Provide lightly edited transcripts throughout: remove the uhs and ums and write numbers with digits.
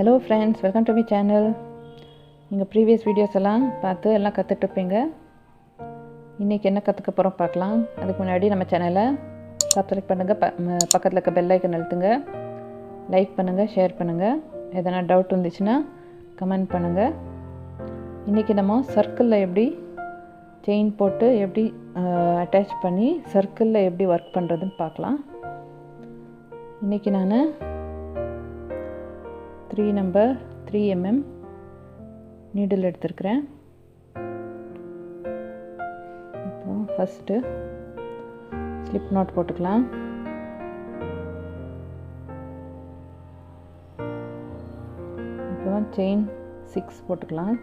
Hello friends, welcome to my channel. நீங்கள் previous videos எல்லாம் பார்த்து எல்லாம் கற்றுட்டு இருப்பீங்க. இன்றைக்கி என்ன கற்றுக்க போகிறோம் பார்க்கலாம். அதுக்கு முன்னாடி நம்ம சேனலை சப்ஸ்கிரைப் பண்ணுங்கள், பக்கத்தில் இருக்க பெல் ஐக்கன் அழுத்துங்க, லைக் பண்ணுங்கள், ஷேர் பண்ணுங்கள். எதனா டவுட் இருந்துச்சுன்னா கமெண்ட் பண்ணுங்கள். இன்றைக்கி நம்ம சர்க்கிளில் எப்படி செயின் போட்டு எப்படி அட்டாச் பண்ணி சர்க்கிளில் எப்படி ஒர்க் பண்ணுறதுன்னு பார்க்கலாம். இன்றைக்கி நான் 3 mm நீடில் எடுத்துருக்கிறேன். இப்போ ஃபஸ்ட்டு ஸ்லிப் நாட் போட்டுக்கலாம். இப்போ செயின் 6 போட்டுக்கலாம்.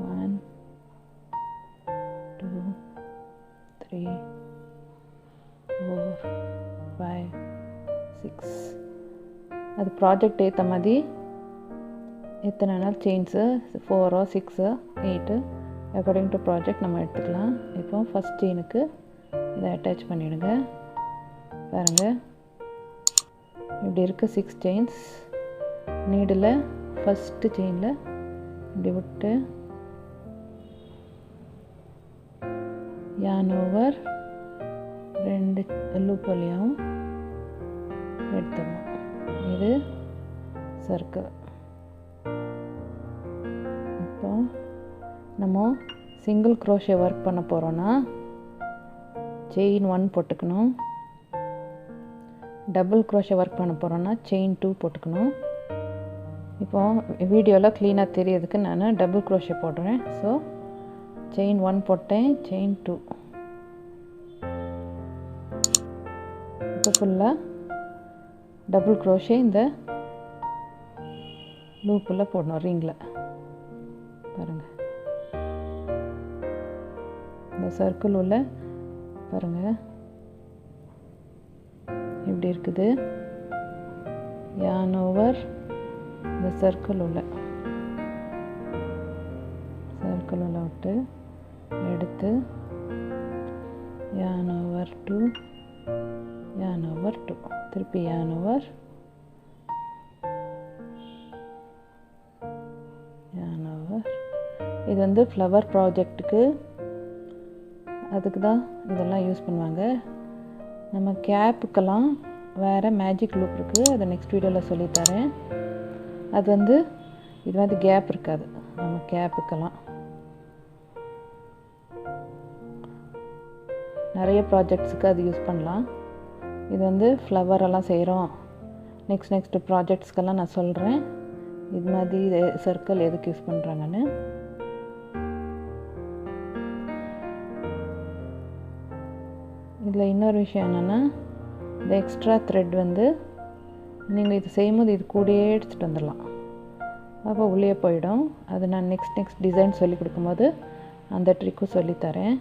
1 2 3 4 5 6. அது ப்ராஜெக்ட் ஏற்ற மாதிரி எத்தனை நாள் செயின்ஸு 4 6 8 அக்கார்டிங் டு ப்ராஜெக்ட் நம்ம எடுத்துக்கலாம். இப்போ ஃபஸ்ட் செயினுக்கு இதை அட்டாச் பண்ணிவிடுங்க. பாருங்கள், இப்படி இருக்குது 6 செயின்ஸ். நீடில் ஃபஸ்ட்டு செயினில் இப்படி விட்டு yarn ஓவர் 2 லூப் வழியாகவும் எடுத்துடணும். இது சர்க்கிள். இப்போ நம்ம சிங்கிள் க்ரோஷே ஒர்க் பண்ண போகிறோன்னா செயின் 1 போட்டுக்கணும். டபுள் க்ரோஷே ஒர்க் பண்ண போகிறோன்னா செயின் 2 போட்டுக்கணும். இப்போ வீடியோவில் க்ளீனாக தெரியறதுக்கு நான் டபுள் க்ரோஷே போடுறேன். ஸோ செயின் 1 போட்டேன், செயின் 2. இப்போ ஃபுல்லாக டபுள் க்ரோஷே இந்த லூப்பில் போடணும், ரிங்கில். பாருங்கள், இந்த சர்க்கிள் உள்ள பாருங்கள் எப்படி இருக்குது. yarn ஓவர் இந்த சர்க்கிள் உள்ள விட்டு எடுத்து yarn ஓவர் 2 yarn ஓவர் 2 திருப்பி yarn ஓவர் இது வந்து ஃப்ளவர் ப்ராஜெக்ட்டுக்கு அதுக்கு தான் இதெல்லாம் யூஸ் பண்ணுவாங்க. நம்ம கேப்புக்கெல்லாம் வேறு மேஜிக் லூப் இருக்குது, அதை நெக்ஸ்ட் வீடியோவில் சொல்லித்தரேன். அது வந்து இது மாதிரி கேப் இருக்காது. நம்ம கேப்புக்கெல்லாம் நிறைய ப்ராஜெக்ட்ஸுக்கு அது யூஸ் பண்ணலாம். இது வந்து ஃப்ளவரெல்லாம் செய்கிறோம், நெக்ஸ்ட் ப்ராஜெக்ட்ஸ்க்கெல்லாம் நான் சொல்கிறேன் இது மாதிரி சர்க்கிள் எதுக்கு யூஸ் பண்ணுறாங்கன்னு. இதில் இன்னொரு விஷயம் என்னென்னா, இந்த எக்ஸ்ட்ரா த்ரெட் வந்து நீங்கள் இது செய்யும்போது இது கூடயே எடுத்துகிட்டு வந்துடலாம். அப்போ உள்ளே போயிடும். அது நான் நெக்ஸ்ட் டிசைன் சொல்லி கொடுக்கும்போது அந்த ட்ரிக்கும் சொல்லித்தரேன்.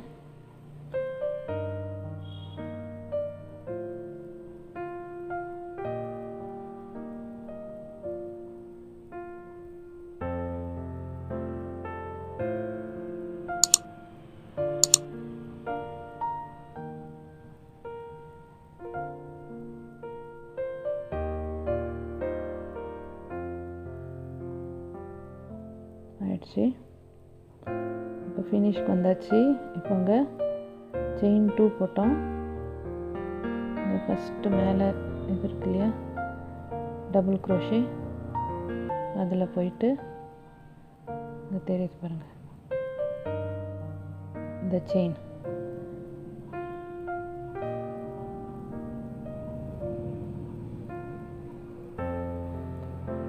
ஆயிடுச்சு. இப்போ ஃபினிஷ்க்கு வந்தாச்சு. இப்போ அங்கே செயின் 2 போட்டோம். இந்த ஃபஸ்ட்டு மேலே இது இருக்கு இல்லையா, டபுள் க்ரோஷே, அதில் போயிட்டு இங்கே தெரியுது பாருங்கள் இந்த செயின்.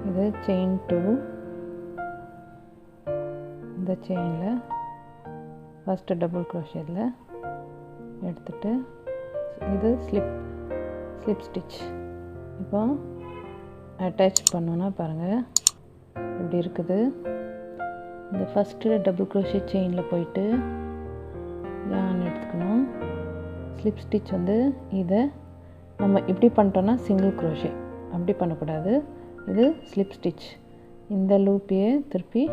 இது செயின் 2. இந்த செயினில் ஃபஸ்ட்டு டபுள் க்ரோஷேயில் எடுத்துட்டு இது ஸ்லிப் ஸ்டிச். இப்போ அட்டாச் பண்ணோன்னா பாருங்கள் இப்படி இருக்குது. இந்த ஃபஸ்ட்டு டபுள் க்ரோஷே செயினில் போயிட்டு yarn எடுத்துக்கணும். ஸ்லிப் ஸ்டிச் வந்து இதை நம்ம இப்படி பண்ணிட்டோன்னா சிங்கிள் க்ரோஷே, அப்படி பண்ணக்கூடாது. இது ஸ்லிப் ஸ்டிச். இந்த லூப்பையே திருப்பி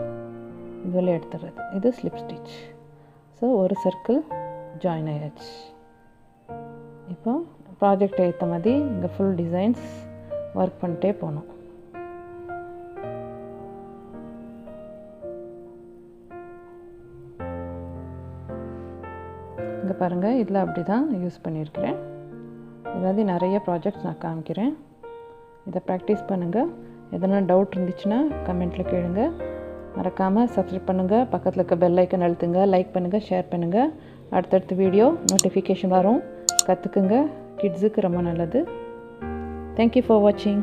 இதுவரை எடுத்துடுறது. இது ஸ்லிப் ஸ்டிச். ஸோ ஒரு சர்க்கிள் ஜாயின் ஆயாச்சு. இப்போ ப்ராஜெக்ட் ஏற்ற மாதிரி இங்கே ஃபுல் டிசைன்ஸ் ஒர்க் பண்ணிட்டே போகணும். இங்கே பாருங்கள், இதில் அப்படி தான் யூஸ் பண்ணியிருக்கிறேன். இது வந்து நிறைய ப்ராஜெக்ட்ஸ் நான் காமிக்கிறேன். இதை ப்ராக்டிஸ் பண்ணுங்கள். எதனா டவுட் இருந்துச்சுன்னா கமெண்ட்டில் கேளுங்க. மறக்காமல் சப்ஸ்கிரைப் பண்ணுங்கள், பக்கத்தில் இருக்க பெல் ஐக்கன் அழுத்துங்க, லைக் பண்ணுங்கள், ஷேர் பண்ணுங்கள். அடுத்தடுத்த வீடியோ நோட்டிஃபிகேஷன் வரும். கற்றுக்குங்க, கிட்ஸுக்கு ரொம்ப நல்லது. தேங்க்யூ ஃபார் வாட்சிங்.